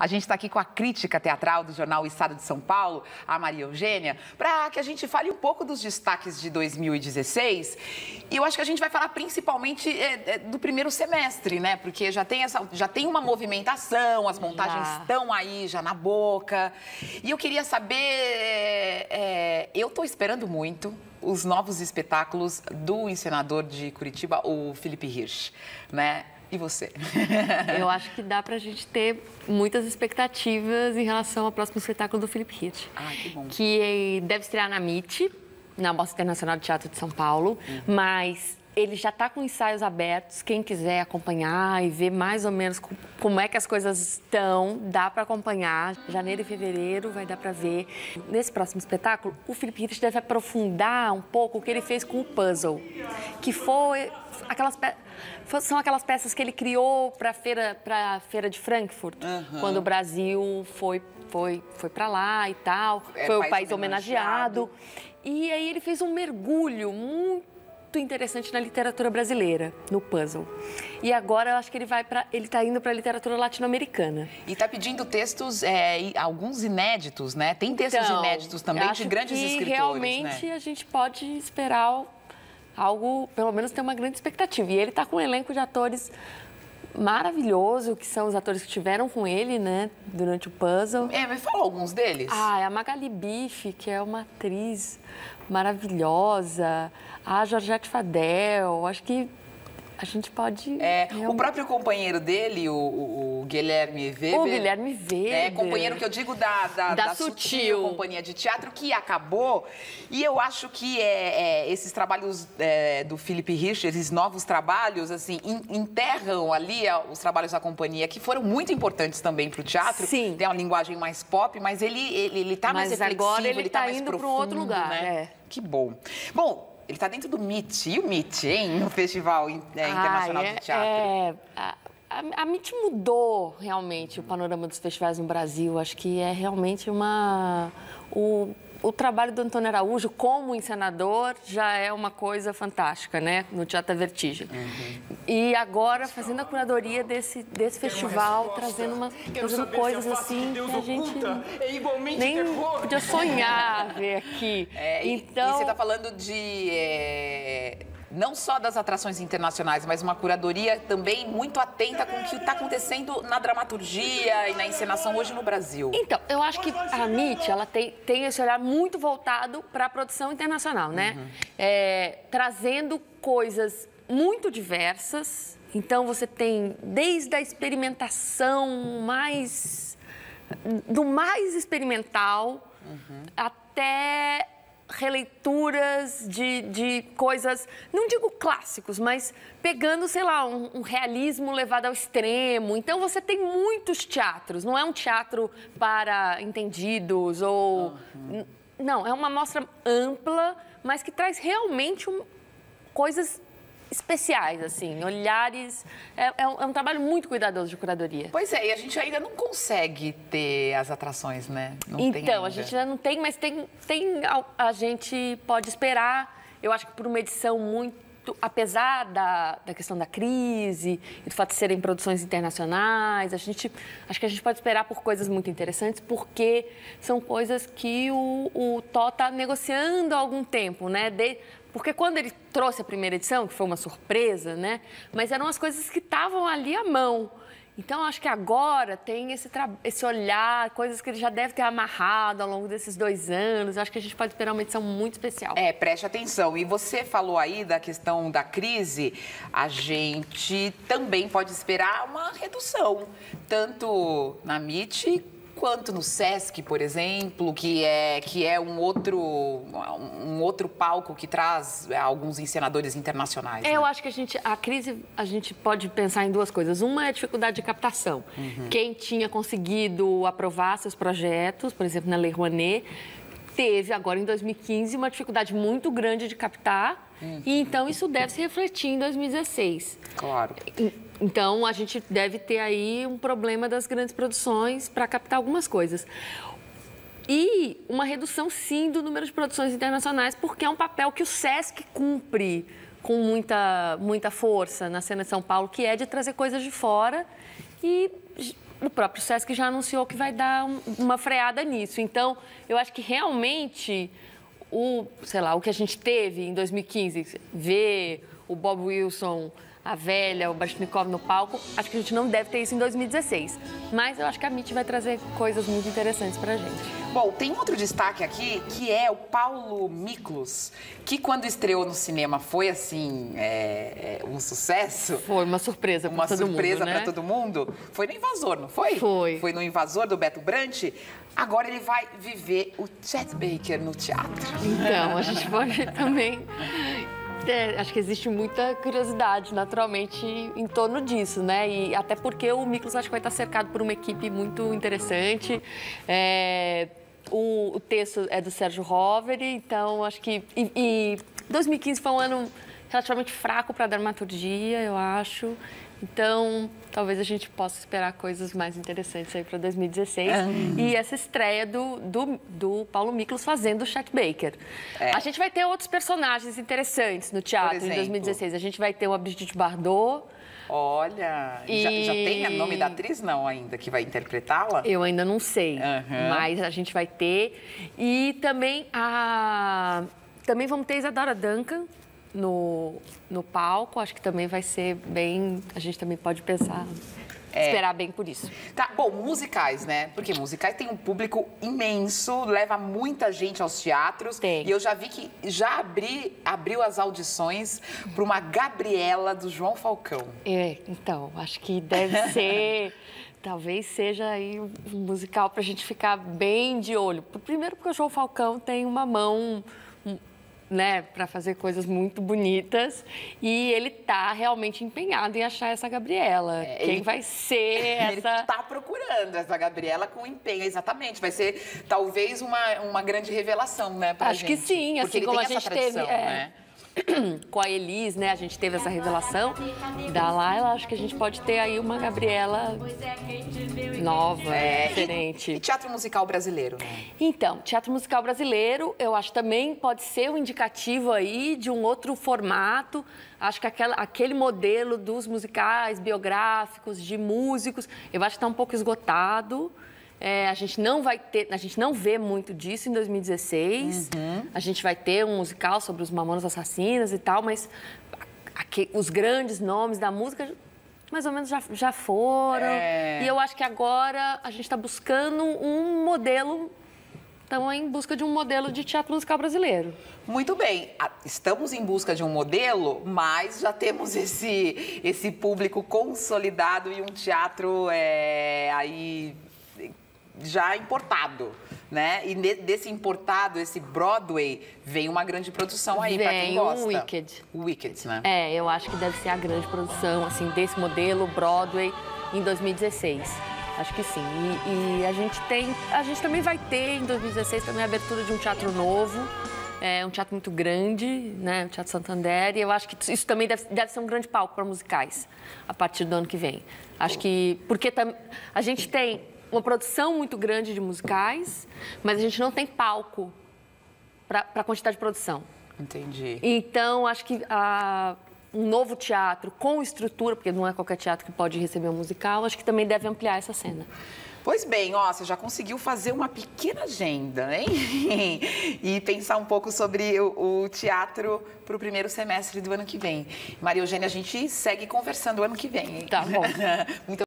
A gente está aqui com a crítica teatral do jornal O Estado de São Paulo, a Maria Eugênia, para que a gente fale um pouco dos destaques de 2016. E eu acho que a gente vai falar principalmente do primeiro semestre, né? Porque já tem uma movimentação, as montagens estão aí já na boca. E eu queria saber, eu estou esperando muito os novos espetáculos do encenador de Curitiba, o Felipe Hirsch, né? E você? Eu acho que dá pra gente ter muitas expectativas em relação ao próximo espetáculo do Felipe Hirsch. Ah, que bom. Que deve estrear na MIT, na Mostra Internacional de Teatro de São Paulo, mas ele já está com ensaios abertos. Quem quiser acompanhar e ver mais ou menos como é que as coisas estão, dá para acompanhar. Janeiro e fevereiro vai dar para ver. Nesse próximo espetáculo, o Felipe Hirsch deve aprofundar um pouco o que ele fez com o puzzle, que foi são aquelas peças que ele criou para a feira de Frankfurt, quando o Brasil foi para lá e tal, foi o país homenageado. E aí ele fez um mergulho muito interessante na literatura brasileira, no puzzle. E agora eu acho que ele está indo para a literatura latino-americana. E está pedindo textos, alguns inéditos, né? Tem textos inéditos também de grandes escritores, realmente, né? A gente pode esperar algo, pelo menos ter uma grande expectativa. E ele está com um elenco de atores maravilhoso, que são os atores que estiveram com ele, né, durante o puzzle. Mas fala alguns deles. A Magali Bife, que é uma atriz maravilhosa, a Georgette Fadel, acho que a gente pode... O próprio companheiro dele, o Guilherme Weber. O Guilherme Weber. Companheiro que eu digo da Sutil Companhia de Teatro, que acabou. E eu acho que esses trabalhos do Felipe Hirsch, esses novos trabalhos, assim, enterram ali os trabalhos da companhia, que foram muito importantes também para o teatro. Sim. Tem uma linguagem mais pop, mas ele está mais reflexivo, agora ele está mais indo para um outro lugar, né? Que bom. Bom, ele está dentro do MIT. E o MIT, hein? No Festival Internacional de Teatro. A MIT mudou realmente o panorama dos festivais no Brasil. Acho que é realmente o trabalho do Antônio Araújo como encenador já é uma coisa fantástica, né? No Teatro Vertigem. E agora, fazendo a curadoria desse festival, trazendo coisas assim que a gente nem podia sonhar ver aqui. Então... E você está falando de... não só das atrações internacionais, mas uma curadoria também muito atenta com o que está acontecendo na dramaturgia e na encenação hoje no Brasil. Então, eu acho que a MIT, ela tem esse olhar muito voltado para a produção internacional, né? Trazendo coisas muito diversas. Então, você tem desde a experimentação do mais experimental até releituras de coisas, não digo clássicos, mas pegando, sei lá, um realismo levado ao extremo. Então, você tem muitos teatros, não é um teatro para entendidos ou... Não, é uma mostra ampla, mas que traz realmente coisas especiais, assim, olhares... É um trabalho muito cuidadoso de curadoria. Pois é, e a gente ainda não consegue ter as atrações, né? Então, a gente ainda não tem, mas a gente pode esperar. Eu acho que por uma edição muito... Apesar da questão da crise e do fato de serem produções internacionais, acho que a gente pode esperar por coisas muito interessantes, porque são coisas que o Tó está negociando há algum tempo, né? Porque quando ele trouxe a primeira edição, que foi uma surpresa, né? Mas eram as coisas que estavam ali à mão. Então, acho que agora tem esse olhar, coisas que ele já deve ter amarrado ao longo desses 2 anos. Acho que a gente pode esperar uma edição muito especial. Preste atenção. E você falou aí da questão da crise, a gente também pode esperar uma redução, tanto na MIT quanto no Sesc, por exemplo, que é um outro palco que traz alguns encenadores internacionais. Eu acho que a crise, a gente pode pensar em 2 coisas. Uma é a dificuldade de captação. Quem tinha conseguido aprovar seus projetos, por exemplo, na Lei Rouanet, teve agora em 2015 uma dificuldade muito grande de captar, e então isso deve se refletir em 2016. Claro. Então, a gente deve ter aí um problema das grandes produções para captar algumas coisas. E uma redução, sim, do número de produções internacionais, porque é um papel que o Sesc cumpre com muita força na cena de São Paulo, que é de trazer coisas de fora e o próprio Sesc já anunciou que vai dar uma freada nisso. Então, eu acho que realmente sei lá, o que a gente teve em 2015, ver o Bob Wilson, a velha, o Baryshnikov no palco, acho que a gente não deve ter isso em 2016. Mas eu acho que a Mitty vai trazer coisas muito interessantes pra gente. Bom, tem outro destaque aqui, que é o Paulo Miklos, que quando estreou no cinema foi, assim, um sucesso. Foi uma surpresa pra todo mundo, né? Uma surpresa pra todo mundo. Foi no Invasor, não foi? Foi. Foi no Invasor, do Beto Brant. Agora ele vai viver o Chet Baker no teatro. Então, a gente pode também... acho que existe muita curiosidade, naturalmente, em torno disso, né? E até porque o Miklos acho que vai estar cercado por uma equipe muito interessante. O texto é do Sérgio Roveri, então acho que... E 2015 foi um ano relativamente fraco para a dramaturgia, eu acho. Então, talvez a gente possa esperar coisas mais interessantes aí para 2016. E essa estreia do Paulo Miklos fazendo o Chet Baker. A gente vai ter outros personagens interessantes no teatro em 2016. A gente vai ter o Brigitte Bardot. Olha, já tem o nome da atriz, não, ainda, que vai interpretá-la? Eu ainda não sei, mas a gente vai ter. E também, também vamos ter Isadora Duncan no palco. Acho que também vai ser bem... A gente também pode pensar... Esperar bem por isso. Tá, bom, musicais, né? Porque musicais tem um público imenso, leva muita gente aos teatros. Tem. E eu já vi que já abriu as audições para uma Gabriela do João Falcão. Então, acho que deve ser... Talvez seja aí um musical para a gente ficar bem de olho. Primeiro porque o João Falcão tem uma mão... né, para fazer coisas muito bonitas, e ele tá realmente empenhado em achar essa Gabriela. Quem vai ser essa... Ele tá procurando essa Gabriela com empenho, exatamente. Vai ser, talvez, uma grande revelação, né, pra gente. Acho que sim, assim como a gente teve... né? Com a Elis, né, a gente teve essa revelação da Laila. Acho que a gente pode ter aí uma Gabriela nova, diferente. E teatro musical brasileiro, né? Então, teatro musical brasileiro, eu acho também pode ser um indicativo aí de um outro formato. Acho que aquele modelo dos musicais biográficos, de músicos, eu acho que está um pouco esgotado. A gente não vê muito disso em 2016. A gente vai ter um musical sobre os Mamonas Assassinas e tal, mas os grandes nomes da música mais ou menos já foram. E eu acho que agora a gente está buscando um modelo, estamos em busca de um modelo de teatro musical brasileiro. Muito bem, estamos em busca de um modelo, mas já temos esse público consolidado e um teatro aí... já importado, né? E desse importado, esse Broadway, vem uma grande produção aí, para quem gosta. Vem o Wicked. O Wicked, né? Eu acho que deve ser a grande produção, assim, desse modelo Broadway em 2016. Acho que sim. E a gente também vai ter em 2016 também a abertura de um teatro novo. Um teatro muito grande, né? O Teatro Santander. E eu acho que isso também deve ser um grande palco para musicais a partir do ano que vem. Acho que... Porque a gente tem uma produção muito grande de musicais, mas a gente não tem palco para a quantidade de produção. Entendi. Então, acho que um novo teatro com estrutura, porque não é qualquer teatro que pode receber um musical, acho que também deve ampliar essa cena. Pois bem, você já conseguiu fazer uma pequena agenda, hein? E pensar um pouco sobre o teatro para o primeiro semestre do ano que vem. Maria Eugênia, a gente segue conversando o ano que vem, hein? Tá bom. Muito